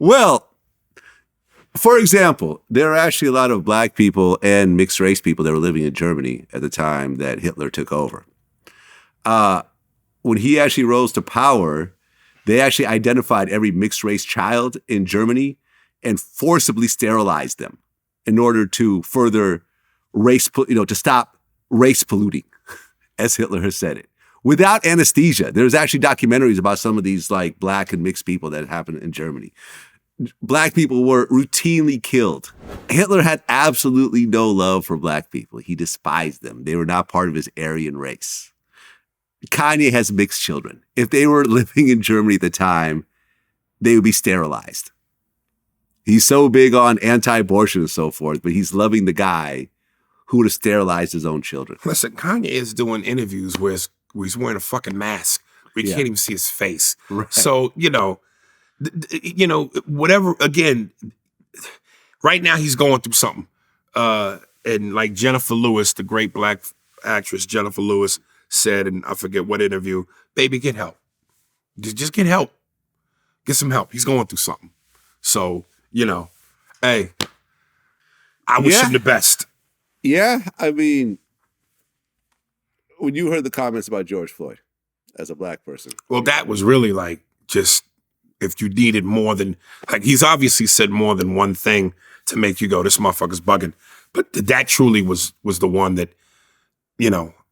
Well, for example, there are actually a lot of black people and mixed race people that were living in Germany at the time that Hitler took over. When he actually rose to power, they actually identified every mixed race child in Germany and forcibly sterilized them in order to further to stop race polluting, as Hitler has said it, without anesthesia. There's actually documentaries about some of these like black and mixed people that happened in Germany. Black people were routinely killed. Hitler had absolutely no love for black people. He despised them. They were not part of his Aryan race. Kanye has mixed children. If they were living in Germany at the time, they would be sterilized. He's so big on anti-abortion and so forth, but he's loving the guy who would have sterilized his own children. Listen, Kanye is doing interviews where he's wearing a fucking mask. We can't even see his face. Right. So, whatever, again, right now he's going through something. And like Jennifer Lewis, the great black actress Jennifer Lewis said, and I forget what interview, baby, get help. Just get help. Get some help. He's going through something. So, hey, I wish him the best. Yeah, I mean, when you heard the comments about George Floyd as a black person. Well, that was really like just if you needed more than, like he's obviously said more than one thing to make you go, this motherfucker's bugging. But that truly was the one that,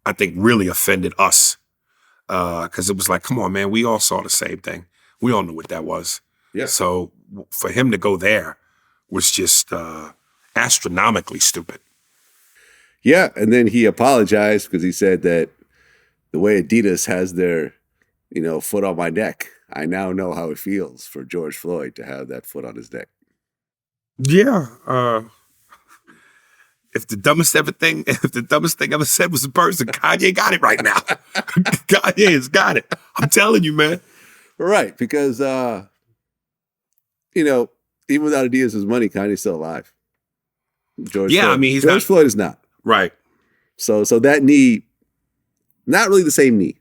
I think really offended us. Because it was like, come on, man, we all saw the same thing. We all knew what that was. Yeah. So for him to go there was just astronomically stupid. Yeah, and then he apologized because he said that the way Adidas has their, foot on my neck, I now know how it feels for George Floyd to have that foot on his neck. Yeah. If the dumbest thing ever said was a person, Kanye got it right now. Kanye has got it. I'm telling you, man. Right, because, even without Adidas' money, Kanye's still alive. George Floyd is not. Right. So that knee, not really the same knee.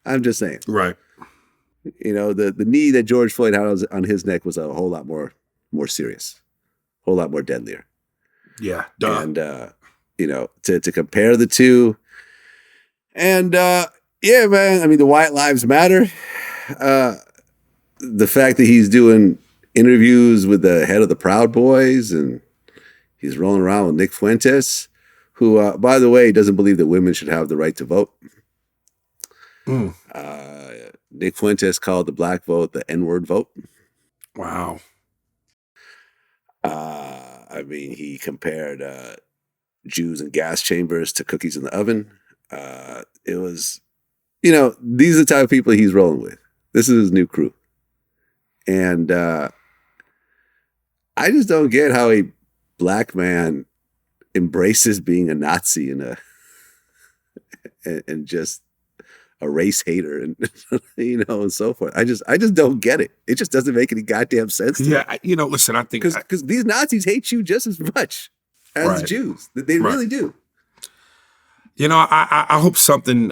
I'm just saying. Right. The knee that George Floyd had on his neck was a whole lot more serious, a whole lot more deadlier. Yeah. Duh. And, to compare the two. And, yeah, man, I mean, the White Lives Matter. The fact that he's doing interviews with the head of the Proud Boys and he's rolling around with Nick Fuentes, who, by the way, doesn't believe that women should have the right to vote. Nick Fuentes called the black vote the N-word vote. Wow. I mean, he compared Jews in gas chambers to cookies in the oven. It was, these are the type of people he's rolling with. This is his new crew. And I just don't get how a black man embraces being a Nazi and just a race hater and and so forth. I just don't get it. It just doesn't make any goddamn sense to me. Yeah, listen, I think because these Nazis hate you just as much as Jews. They really do. I hope something,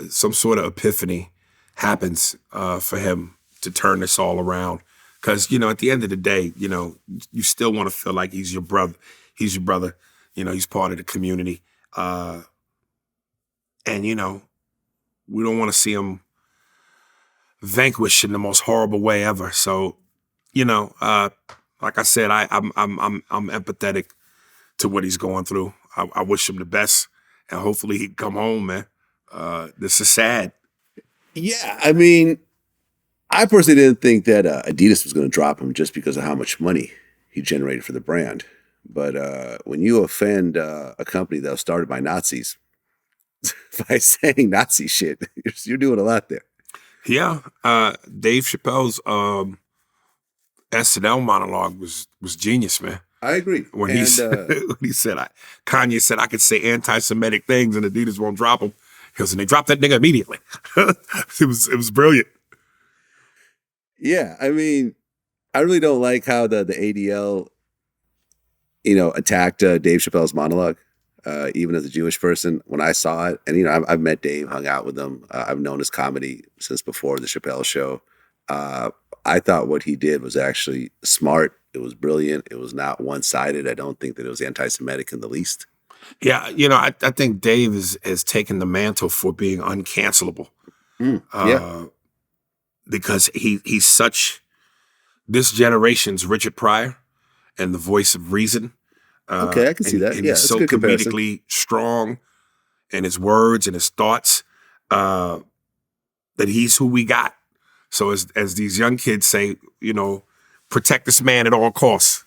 some sort of epiphany happens for him to turn this all around. Because, at the end of the day, you still want to feel like he's your brother. He's your brother. He's part of the community. And, we don't want to see him vanquished in the most horrible way ever. So, like I said, I'm empathetic to what he's going through. I wish him the best, and hopefully he can come home, man. This is sad. Yeah, I mean, I personally didn't think that Adidas was going to drop him just because of how much money he generated for the brand. But when you offend a company that was started by Nazis by saying Nazi shit, you're doing a lot there. Yeah, Dave Chappelle's SNL monologue was genius, man. I agree. When he said, Kanye said, I could say anti-Semitic things and Adidas won't drop them. He goes, and they dropped that nigga immediately. It was brilliant. Yeah, I mean, I really don't like how the ADL, attacked Dave Chappelle's monologue. Even as a Jewish person, when I saw it, and I've met Dave, hung out with him. I've known his comedy since before the Chappelle show. I I thought what he did was actually smart. It was brilliant. It was not one-sided. I don't think that it was anti-Semitic in the least. Yeah, I think Dave has taken the mantle for being uncancelable. Yeah. Because he's such this generation's Richard Pryor and the voice of reason. Okay, I can see that. And Yeah, he's that's a so good comparison. comedically strong in his words and his thoughts that he's who we got. So as these young kids say, protect this man at all costs.